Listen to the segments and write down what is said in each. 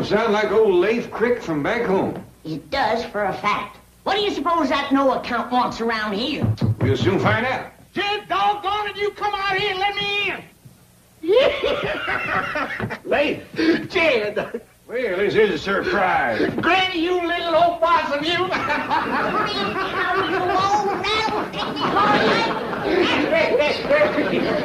Sound like old Leif Crick from back home. It does for a fact. What do you suppose that no account wants around here? We'll soon find out. Jed, doggone it, you come out here and let me in. Leif. Jed. Well, this is a surprise. Granny, you little old possum, you.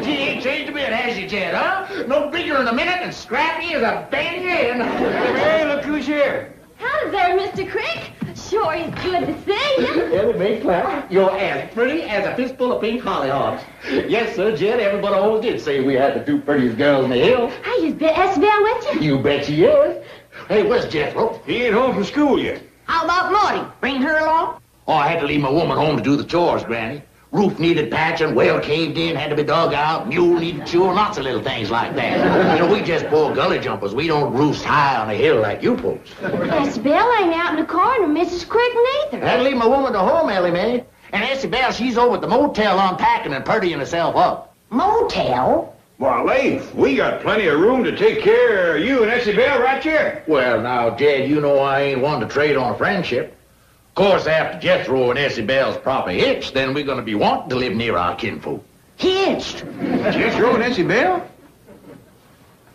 She ain't changed a bit, has she, Jed, huh? No bigger in a minute and scrappy as a banyan. Hey, look who's here. Howdy there, Mr. Crick. Sure is good to see you. Ellie Mae Clark, you're as pretty as a fistful of pink hollyhocks. Yes, sir, Jed, everybody always did say we had the two prettiest girls in the hills. Hey, is Esbel with you? You bet she is. Hey, where's Jethro? He ain't home from school yet. How about Morty? Bring her along? Oh, I had to leave my woman home to do the chores, Granny. Roof needed patching, well caved in, had to be dug out, mule needed chewing, lots of little things like that. You know, we just poor gully jumpers. We don't roost high on a hill like you folks. Esbel ain't out in the car, and Mrs. Crick neither. I had to leave my woman to home, Ellie Mae. And Essie Bell, she's over at the motel unpacking and purdying herself up. Motel? Well, Leif, we got plenty of room to take care of you and Essie Bell right here. Well, now, Jed, you know I ain't one to trade on a friendship. Of course, after Jethro and Essie Bell's proper hitch, then we're going to be wanting to live near our kinfolk. Hitched? Jethro and Essie Bell?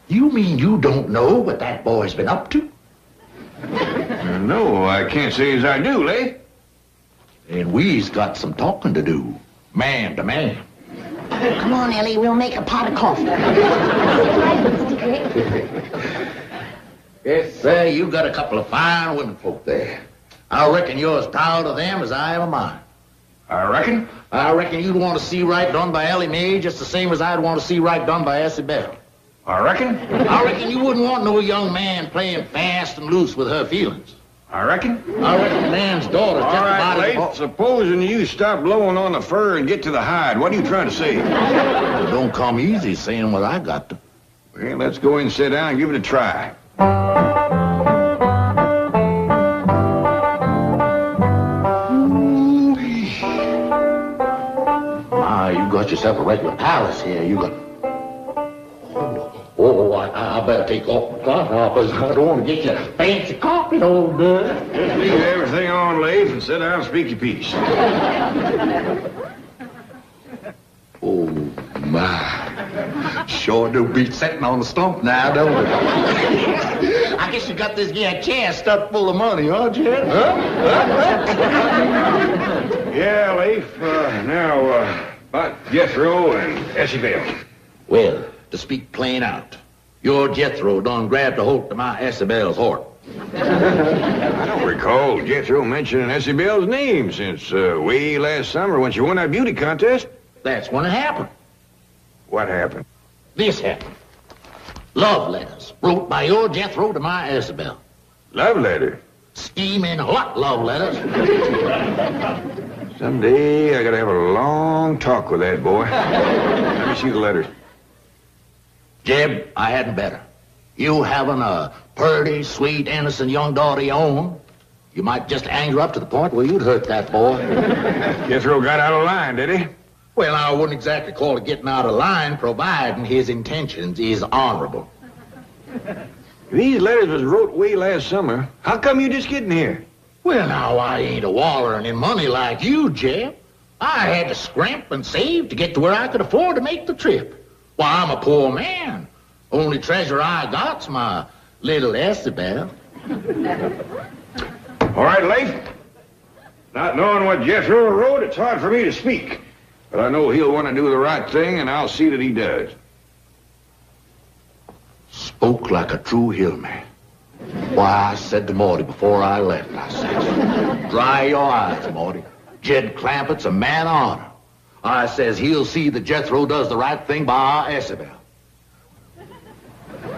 You mean you don't know what that boy's been up to? No, I can't say as I do, Leif. And we's got some talking to do, man to man. Come on, Ellie, we'll make a pot of coffee. Right, Mr. Crick. Yes, sir, you got a couple of fine women folk there. I reckon you're as proud of them as I am of mine. I reckon. I reckon you'd want to see right done by Ellie Mae just the same as I'd want to see right done by Essie Bell. I reckon. I reckon you wouldn't want no young man playing fast and loose with her feelings. I reckon. I reckon man's daughter's just All right, about as... Leif, supposing you stop blowing on the fur and get to the hide, what are you trying to say? It don't come easy saying what I got to. Well, let's go in and sit down and give it a try. You got yourself a regular palace here. You got... Oh, I better take off my cloth. I don't want to get you fancy coffee, old Just leave everything on, Leif, and sit down and speak your piece. Oh, my. Sure do beat sitting on the stump now, don't it? I guess you got this here chair stuffed full of money, huh, Jed? Huh? Yeah, Leif. Now, about Jethro and Essie Bell. Well, to speak plain out, your Jethro done grabbed a hold to my Essie Bell's heart. I don't recall Jethro mentioning Essie Bell's name since way last summer when she won that beauty contest. That's when it happened. What happened? This happened. Love letters wrote by your Jethro to my Essie Bell. Love letter? Steaming hot love letters. Someday I gotta have a long talk with that boy. Let me see the letters. Jeb, I hadn't better. You having a purty, sweet, innocent young daughter of your own, you might just anger up to the point where you'd hurt that boy. Jethro got out of line, did he? Well, I wouldn't exactly call it getting out of line, providing his intentions is honorable. These letters was wrote way last summer. How come you just getting here? Well, now, I ain't a wallering in money like you, Jeb. I had to scrimp and save to get to where I could afford to make the trip. Why, I'm a poor man. Only treasure I got's my little Essie Bell. All right, Leif. Not knowing what Jethro wrote, it's hard for me to speak. But I know he'll want to do the right thing, and I'll see that he does. Spoke like a true hillman. Why, I said to Morty before I left, I says, dry your eyes, Morty. Jed Clampett's a man of honor. I says he'll see that Jethro does the right thing by our Essie Bell.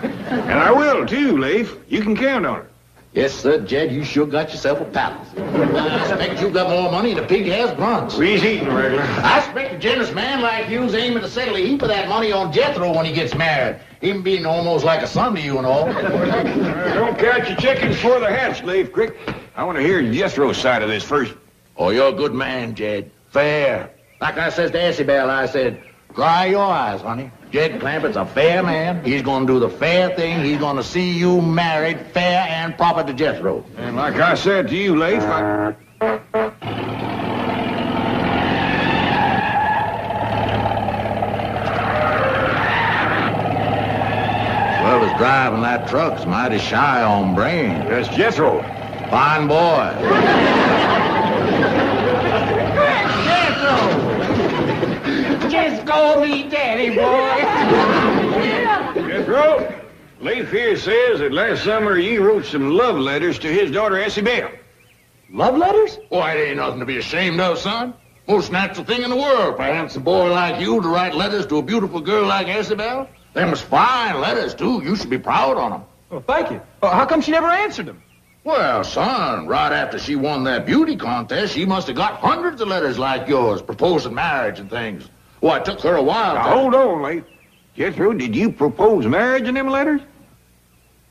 And I will, too, Leif. You can count on it. Yes, sir, Jed, you sure got yourself a palace. I expect you got more money than a pig has grunts. Please eating, regular. I expect a generous man like you's aiming to settle a heap of that money on Jethro when he gets married. Him being almost like a son to you and all. Don't count your chickens before they're hatched, Leif Crick. I want to hear Jethro's side of this first. Oh, you're a good man, Jed. Fair. Like I says to Esabel, I said, dry your eyes, honey. Jed Clampett's a fair man. He's going to do the fair thing. He's going to see you married fair and proper to Jethro. And like I said to you, Leif, Whoever's driving that truck's mighty shy on brains. That's Jethro. Fine boy. Just call me Daddy, boy. Jethro, Leif here says that last summer you wrote some love letters to his daughter, Esabel. Love letters? Why, it ain't nothing to be ashamed of, son. Most natural thing in the world for a handsome boy like you to write letters to a beautiful girl like Esabel. Them was fine letters, too. You should be proud on them. Well, thank you. How come she never answered them? Well, son, right after she won that beauty contest, she must have got hundreds of letters like yours, proposing marriage and things. Well, it took her a while. Now, hold on, Leif. Jethro, did you propose marriage in them letters?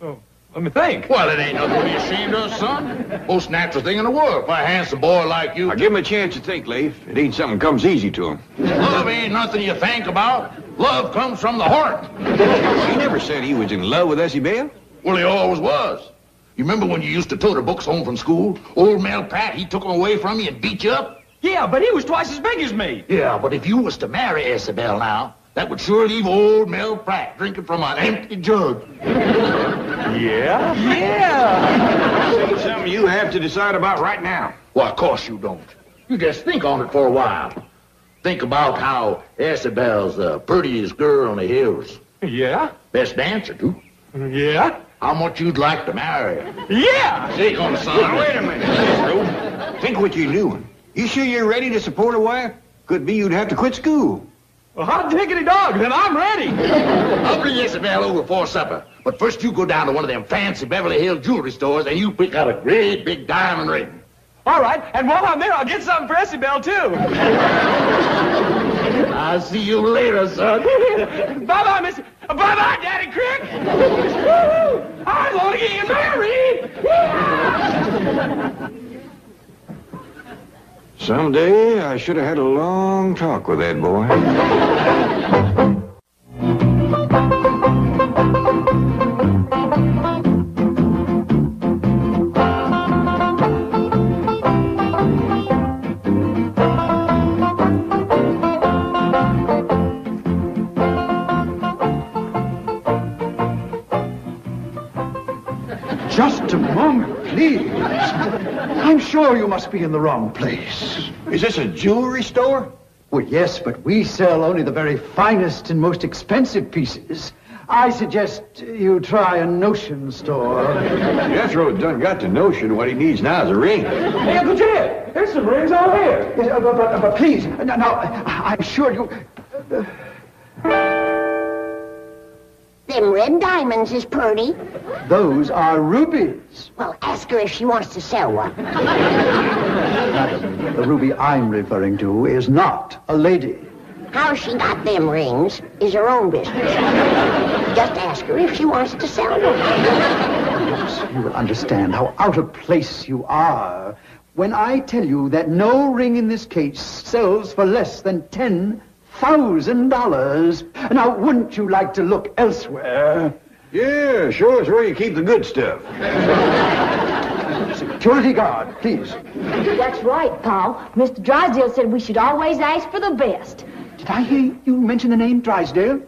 Oh, let me think. Well, it ain't nothing to be ashamed of, son. Most natural thing in the world for a handsome boy like you. I'll give him a chance to think, Leif. It ain't something comes easy to him. Love ain't nothing you think about. Love comes from the heart. He never said he was in love with Esabel. Well, he always was. You remember when you used to tote the books home from school? Old Mel Pratt, he took them away from you and beat you up? Yeah, but he was twice as big as me. Yeah, but if you was to marry Isabel now, that would sure leave old Mel Pratt drinking from an empty jug. Yeah? Yeah. This ain't something you have to decide about right now. Well, of course you don't. You just think on it for a while. Think about how Isabel's the prettiest girl in the hills. Yeah? Best dancer, too. Yeah? How much you'd like to marry her. Yeah! Take on, son. Now, wait a minute, Jethro. Think what you're doing. You sure you're ready to support a wife? Could be you'd have to quit school. Well, hot diggity dog, then I'm ready. I'll bring Isabel over for supper. But first you go down to one of them fancy Beverly Hills jewelry stores and you pick out a great big diamond ring. All right, and while I'm there, I'll get something for Esabel, too. I'll see you later, son. Bye-bye, Miss... Bye-bye, Daddy Crick. Woo-hoo! I'm going to get married. Someday I should have had a long talk with that boy. Just a moment, please. I'm sure you must be in the wrong place. Is this a jewelry store? Well, yes, but we sell only the very finest and most expensive pieces. I suggest you try a notion store. Jethro done got the notion what he needs now is a ring. Hey, Uncle Jed, there's some rings out here. Yes, but please, now, I'm sure you... Them red diamonds is pretty. Those are rubies. Well, ask her if she wants to sell one. Madam, the ruby I'm referring to is not a lady. How she got them rings is her own business. Just ask her if she wants to sell them. Perhaps you will understand how out of place you are when I tell you that no ring in this case sells for less than $10,000. Now, wouldn't you like to look elsewhere? Yeah, sure, it's where you keep the good stuff. Security guard, please. That's right, Paul. Mr. Drysdale said we should always ask for the best. Did I hear you mention the name Drysdale?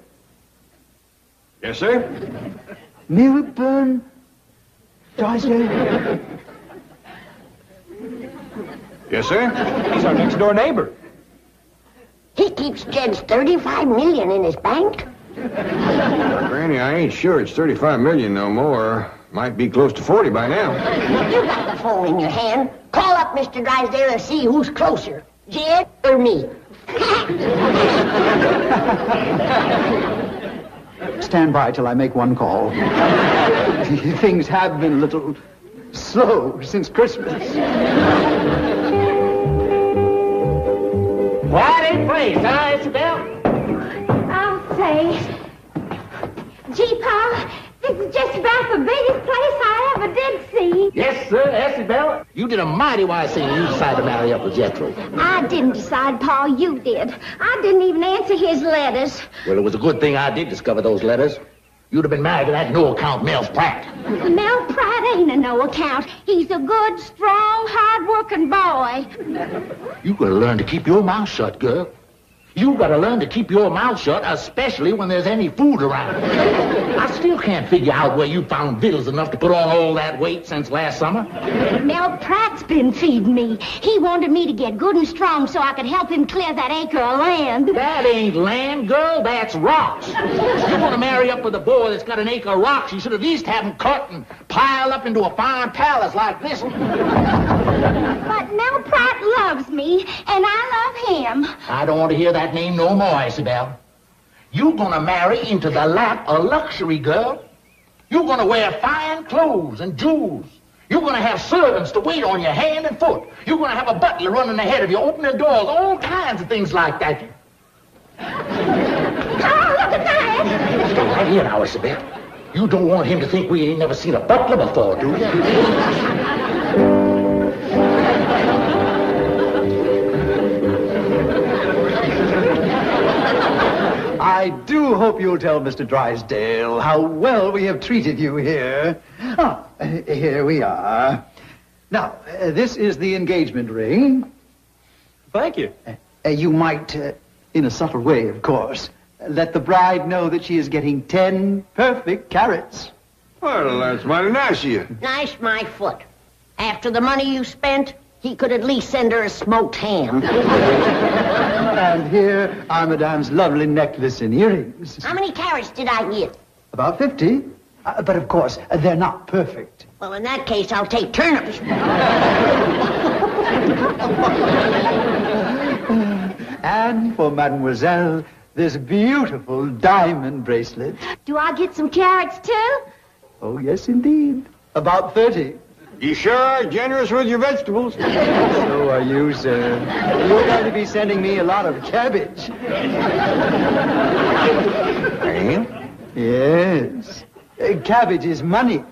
Yes, sir? Milburn Drysdale? Yes, sir? He's our next-door neighbor. He keeps Jed's $35 million in his bank. Granny, I ain't sure it's 35 million no more. Might be close to 40 by now. You got the phone in your hand. Call up Mr. Drysdale and see who's closer, Jed or me. Stand by till I make one call. Things have been a little slow since Christmas. Quiet in place, huh, Isabel? I'll say. Gee, Pa, this is just about the biggest place I ever did see. Yes, sir, Isabel. You did a mighty wise thing when you decided to marry up with Jethro. I didn't decide, Pa, you did. I didn't even answer his letters. Well, it was a good thing I did discover those letters. You'd have been married to that no-account Mel Pratt. Mel Pratt ain't a no account. He's a good, strong, hard-working boy. You gotta learn to keep your mouth shut, girl. You gotta learn to keep your mouth shut, especially when there's any food around. I still can't figure out where you found victuals enough to put on all that weight since last summer. Mel Pratt's been feeding me. He wanted me to get good and strong so I could help him clear that acre of land. That ain't land, girl. That's rocks. You want to marry up with a boy that's got an acre of rocks, you should at least have him cut and piled up into a fine palace like this one. But Mel Pratt loves me, and I love him. I don't want to hear that name no more, Isabel. You're gonna marry into the lap of luxury, girl. You're gonna wear fine clothes and jewels. You're gonna have servants to wait on you hand and foot. You're gonna have a butler running ahead of you, opening doors, all kinds of things like that. Oh, look at that! Stay right here now, Isabel. You don't want him to think we ain't never seen a butler before, do you? I do hope you'll tell Mr. Drysdale how well we have treated you here. Ah, here we are. Now, this is the engagement ring. Thank you. You might, in a subtle way, of course, let the bride know that she is getting 10 perfect carats. Well, that's mighty nice of you. Nice my foot. After the money you spent, he could at least send her a smoked ham. And here are Madame's lovely necklace and earrings. How many carats did I get? About 50. But of course, they're not perfect. Well, in that case, I'll take turnips. And for Mademoiselle, this beautiful diamond bracelet. Do I get some carrots, too? Oh, yes, indeed. About 30. You sure are generous with your vegetables. So are you, sir. You're going to be sending me a lot of cabbage. I am? Yes. Cabbage is money.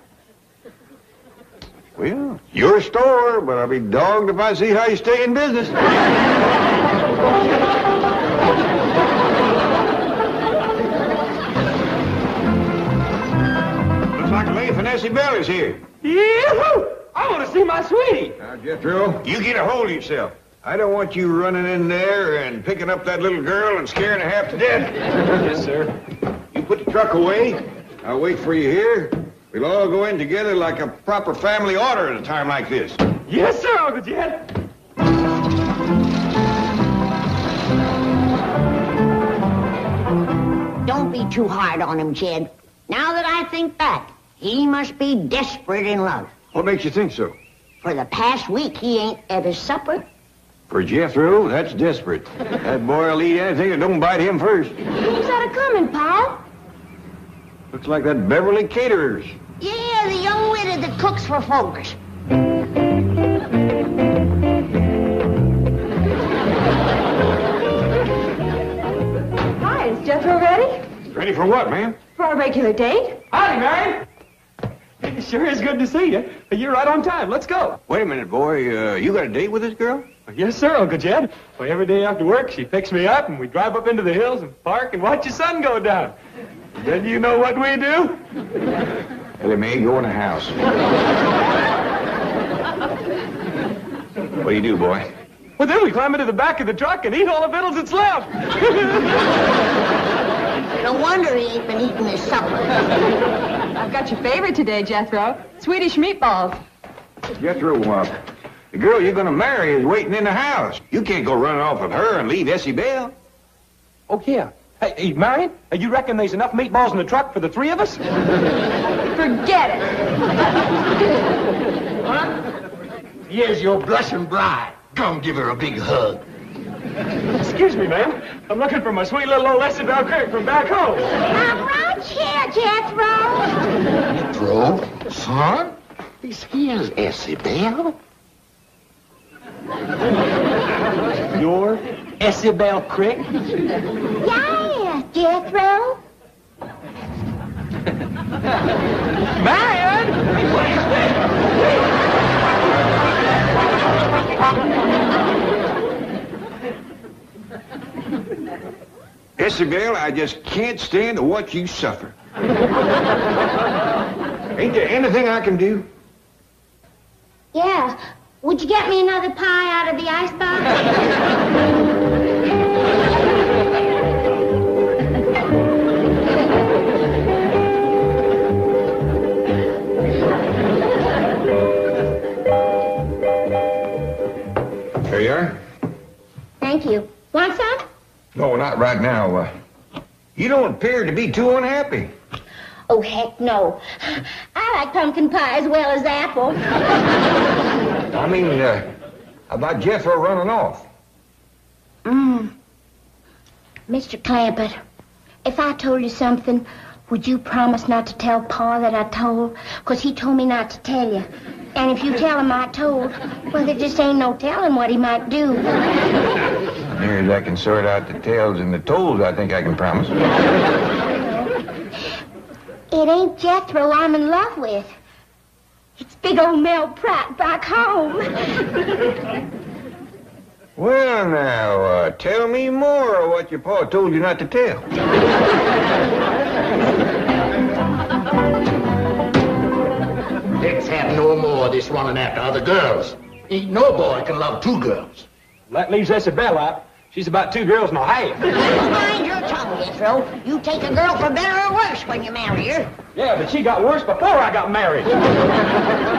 Well, your store, but I'll be dogged if I see how you stay in business. Looks like Leif and Essie Bell is here. Yee-hoo! I want to see my sweetie. Now, Jethro, you get a hold of yourself. I don't want you running in there and picking up that little girl and scaring her half to death. Yes, sir. You put the truck away. I'll wait for you here. We'll all go in together like a proper family order at a time like this. Yes, sir, Uncle Jed. Don't be too hard on him, Jed. Now that I think back, he must be desperate in love. What makes you think so? For the past week, he ain't at his supper. For Jethro, that's desperate. That boy'll eat anything that don't bite him first. Who's that a-coming, Pa? Looks like that Beverly caterers. Yeah, the young widow that cooks for folks. Hi, is Jethro ready? Ready for what, ma'am? For a regular date? Howdy, Marion. It sure is good to see you. You're right on time. Let's go. Wait a minute, boy. You got a date with this girl? Yes, sir, Uncle Jed. Well, every day after work, she picks me up, and we drive up into the hills and park and watch the sun go down. Then you know what we do? Ellie Mae, go in the house. What do you do, boy? Well, then we climb into the back of the truck and eat all the victuals that's left. No wonder he ain't been eating his supper. I've got your favorite today, Jethro. Swedish meatballs. Jethro, the girl you're going to marry is waiting in the house. You can't go running off with her and leave Essie Bell. Oh, yeah. Hey, Marion, you reckon there's enough meatballs in the truck for the three of us? Forget it. Here's your blushing bride. Come give her a big hug. Excuse me, ma'am. I'm looking for my sweet little old Essie Bell Crick from back home. I'm right here, Jethro. Jethro, son, This here's Essie Bell. You're Isabel Crick? Yes, Jethro. Marion! Isabel, I just can't stand to watch you suffer. Ain't there anything I can do? Yeah. Would you get me another pie out of the icebox? There you are. Thank you. Want some? No, not right now. You don't appear to be too unhappy. Oh, heck no. I like pumpkin pie as well as apple. I mean, about Jethro running off. Mr. Clampett, if I told you something, would you promise not to tell Pa that I told? 'Cause he told me not to tell you. And if you tell him I told, well, there just ain't no telling what he might do. Near as I can sort out the tails and the toes, I think I can promise. It ain't Jethro I'm in love with. It's big old Mel Pratt back home. Well, now, tell me more of what your pa told you not to tell. Let's have no more of this running after other girls. Ain't no boy can love two girls. That leaves Isabel out. She's about 2 girls and a half. Mind your tongue, Jethro. You take a girl for better or worse when you marry her. Yeah, but she got worse before I got married.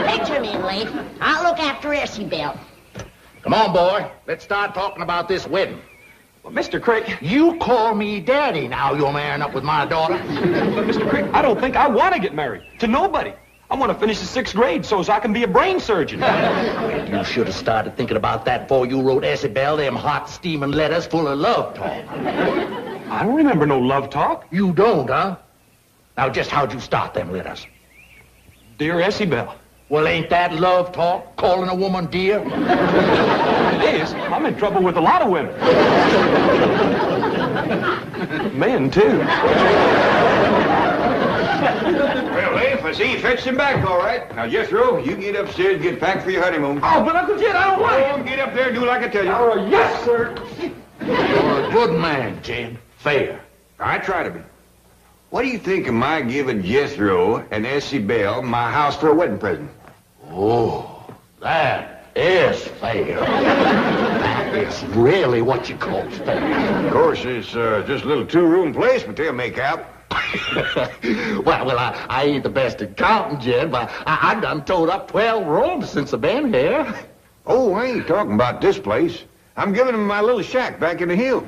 Picture me, Leif. I'll look after Essie Bell. Come on, boy. Let's start talking about this wedding. Well, Mr. Crick, You call me daddy now you're marrying up with my daughter. but Mr. Crick, I don't think I want to get married to nobody. I want to finish the 6th grade so as I can be a brain surgeon. You should have started thinking about that before you wrote Essie Bell them hot, steaming letters full of love talk. I don't remember no love talk. You don't, huh? Now, just how'd you start them letters? Dear Essie Bell. Well, ain't that love talk, calling a woman dear? It is. I'm in trouble with a lot of women. Men, too. Well, Leif, I see you fetched him back all right. Now, Jethro, you get upstairs and get packed for your honeymoon. Oh, but Uncle Jed, I don't Oh, get up there and do like I tell you. Oh, yes, sir. You're a good man, Jed. Fair. I try to be. What do you think of my giving Jethro and Essie Bell my house for a wedding present? Oh, that is fair. That is really what you call fair. Of course, it's just a little 2-room place, but they'll make out. well, I ain't the best at counting, Jed, but I done towed up 12 rooms since I've been here. Oh, I ain't talking about this place. I'm giving them my little shack back in the hill.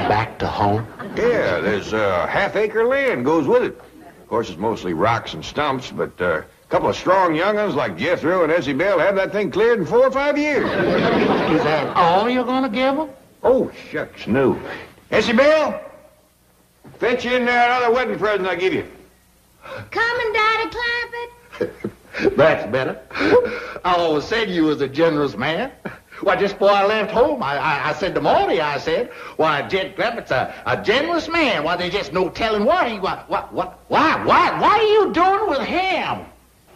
Back to home? Yeah, there's a half-acre land goes with it. Of course, it's mostly rocks and stumps, but a couple of strong young'uns like Jethro and Essie Bell have that thing cleared in 4 or 5 years. Is that all you're gonna give them? Oh, shucks, no. Essie Bell, fetch in that other wedding present I give you. Coming, Daddy Clampett. That's better. I always said you was a generous man. Why, just before I left home, I said to Morty, I said, why, Jed Clements, a generous man. Why, there's just no telling what he, what are you doing with him?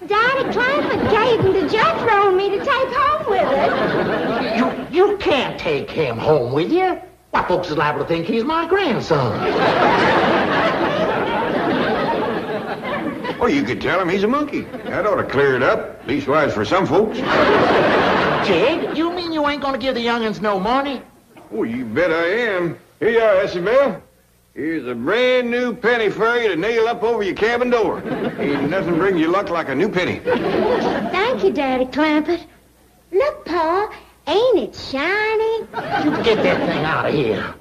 Daddy Clampett gave him to Jethro and me to take home with us. You can't take him home with you. Why, folks is liable to think he's my grandson. Well, you could tell him he's a monkey. That ought to clear it up, leastwise for some folks. Jed, you mean you ain't gonna give the young'uns no money? Oh, you bet I am. Here you are, Essie Bell. Here's a brand new penny for you to nail up over your cabin door. Ain't nothing brings you luck like a new penny. Thank you, Daddy Clampett. Look, Pa, ain't it shiny? You get that thing out of here.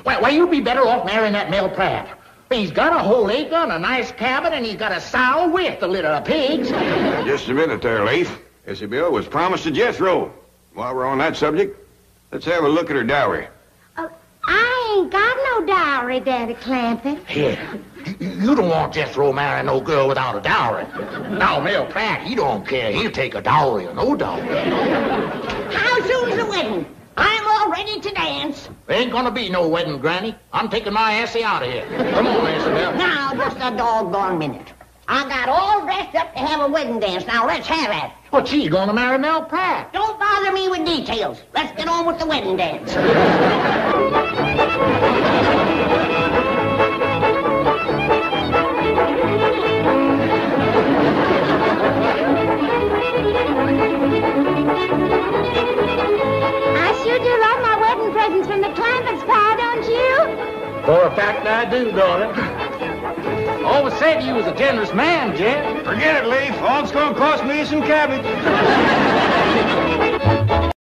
Why, you'd be better off marrying that Mel Pratt. He's got a whole acre and a nice cabin, and he's got a sow with a litter of pigs. Now, just a minute there, Leif. Essie Bell was promised to Jethro. While we're on that subject, let's have a look at her dowry. I ain't got no dowry, Daddy Clampett. Here, You don't want Jethro marrying no girl without a dowry. Now, Mel Pratt, he don't care. He'll take a dowry or no dowry. How soon's the wedding? I'm all ready to dance. There ain't gonna be no wedding, Granny. I'm taking my assy out of here. Come on, Isabel. Now, just a doggone minute. I got all dressed up to have a wedding dance. Now, let's have it. Well, she's gonna marry Mel Pratt. Don't bother me with details. Let's get on with the wedding dance. I sure do love my wedding presents from the Clampets, Pa, don't you? For a fact, I do, daughter. Always said you was a generous man, Jed. Forget it, Leaf. All it's going to cost me is some cabbage.